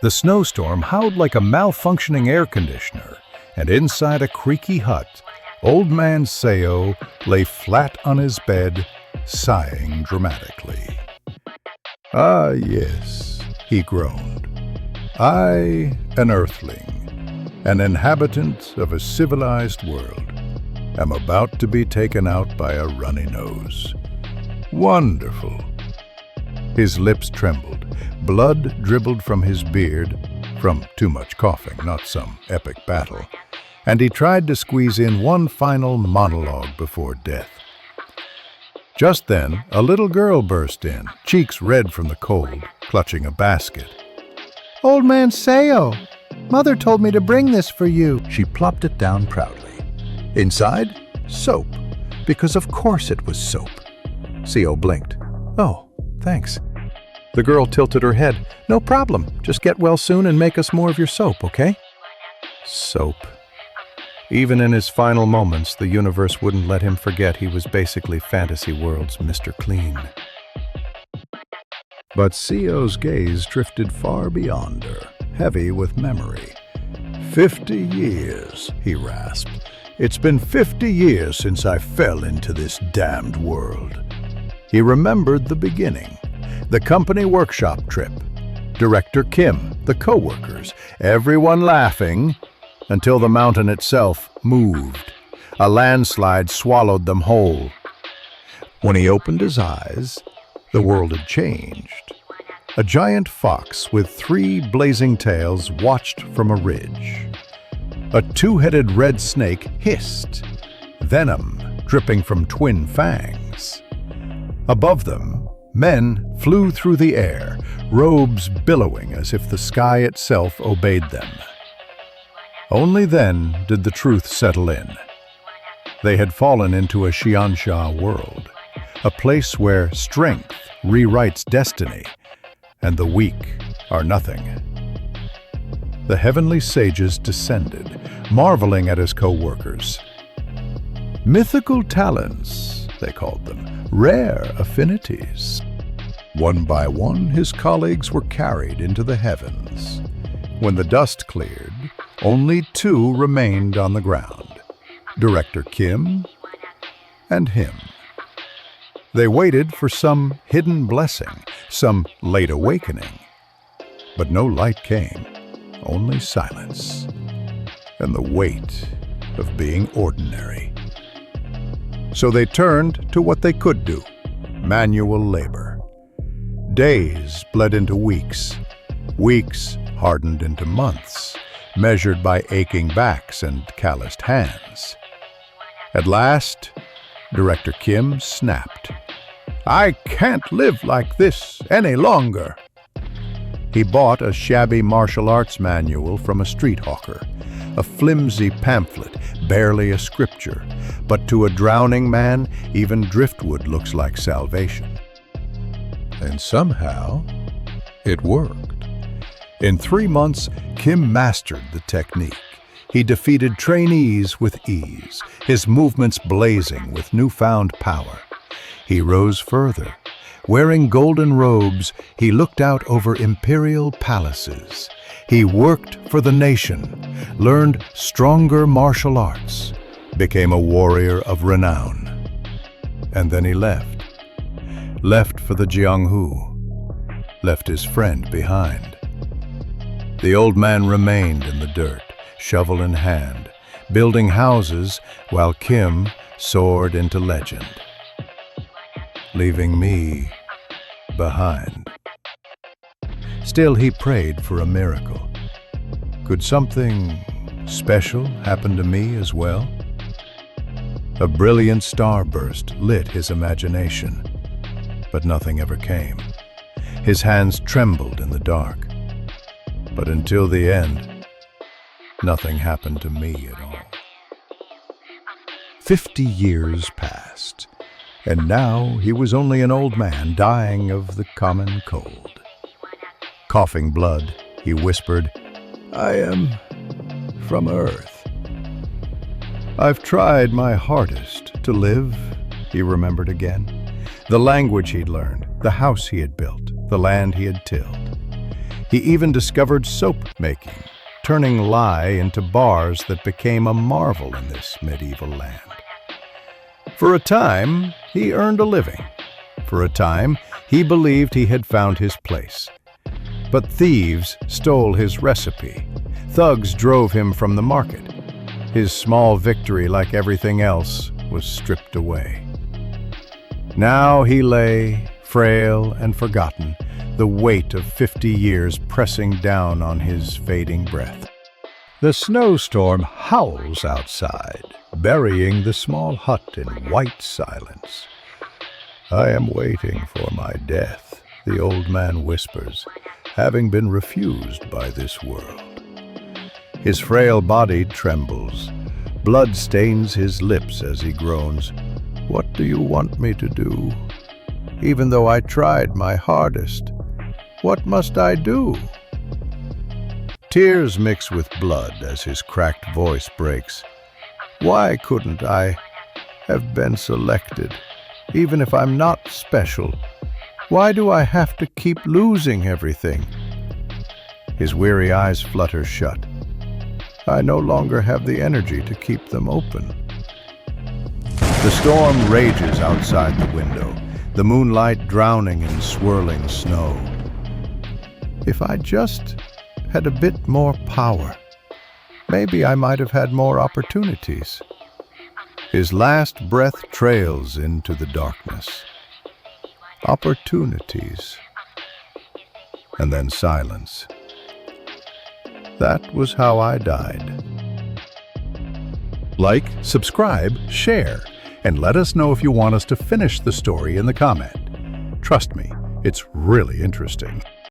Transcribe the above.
The snowstorm howled like a malfunctioning air conditioner, and inside a creaky hut, Old Man Seo lay flat on his bed, sighing dramatically. "Ah, yes," he groaned. "I, an earthling, an inhabitant of a civilized world, am about to be taken out by a runny nose. Wonderful." His lips trembled. Blood dribbled from his beard, from too much coughing, not some epic battle, and he tried to squeeze in one final monologue before death. Just then, a little girl burst in, cheeks red from the cold, clutching a basket. "Old Man Seo, Mother told me to bring this for you." She plopped it down proudly. Inside, soap, because of course it was soap. Seo blinked. "Oh, thanks." The girl tilted her head. "No problem. Just get well soon and make us more of your soap, okay?" Soap. Even in his final moments, the universe wouldn't let him forget he was basically Fantasy World's Mr. Clean. But Seo's gaze drifted far beyond her, heavy with memory. 50 years, he rasped. "It's been 50 years since I fell into this damned world." He remembered the beginning. The company workshop trip, Director Kim, the co-workers, everyone laughing, until the mountain itself moved. A landslide swallowed them whole. When he opened his eyes, the world had changed. A giant fox with 3 blazing tails watched from a ridge. A 2-headed red snake hissed, venom dripping from twin fangs. Above them, men flew through the air, robes billowing as if the sky itself obeyed them. Only then did the truth settle in. They had fallen into a Xiansha world, a place where strength rewrites destiny, and the weak are nothing. The heavenly sages descended, marveling at his co-workers. Mythical talents, they called them, rare affinities. One by one, his colleagues were carried into the heavens. When the dust cleared, only 2 remained on the ground, Director Kim and him. They waited for some hidden blessing, some late awakening. But no light came, only silence, and the weight of being ordinary. So they turned to what they could do, manual labor. Days bled into weeks, weeks hardened into months, measured by aching backs and calloused hands. At last, Director Kim snapped. "I can't live like this any longer." He bought a shabby martial arts manual from a street hawker, a flimsy pamphlet, barely a scripture, but to a drowning man, even driftwood looks like salvation. And somehow, it worked. In 3 months, Kim mastered the technique. He defeated trainees with ease, his movements blazing with newfound power. He rose further. Wearing golden robes, he looked out over imperial palaces. He worked for the nation, learned stronger martial arts, became a warrior of renown. And then he left for the Jianghu, left his friend behind. The old man remained in the dirt, shovel in hand, building houses while Kim soared into legend, leaving me behind. Still, he prayed for a miracle. Could something special happen to me as well? A brilliant starburst lit his imagination, but nothing ever came. His hands trembled in the dark. But until the end, nothing happened to me at all. 50 years passed, and now he was only an old man dying of the common cold. Coughing blood, he whispered, "I am from Earth." "I've tried my hardest to live," he remembered again. The language he'd learned, the house he had built, the land he had tilled. He even discovered soap making, turning lye into bars that became a marvel in this medieval land. For a time, he earned a living. For a time, he believed he had found his place. But thieves stole his recipe. Thugs drove him from the market. His small victory, like everything else, was stripped away. Now he lay, frail and forgotten, the weight of 50 years pressing down on his fading breath. The snowstorm howls outside, burying the small hut in white silence. "I am waiting for my death," the old man whispers, having been refused by this world. His frail body trembles. Blood stains his lips as he groans. "What do you want me to do? Even though I tried my hardest, what must I do?" Tears mix with blood as his cracked voice breaks. "Why couldn't I have been selected? Even if I'm not special, why do I have to keep losing everything?" His weary eyes flutter shut. "I no longer have the energy to keep them open." The storm rages outside the window, the moonlight drowning in swirling snow. If I just had a bit more power, maybe I might have had more opportunities. His last breath trails into the darkness. Opportunities. And then silence. That was how I died. Like, subscribe, share, and let us know if you want us to finish the story in the comment. Trust me, it's really interesting.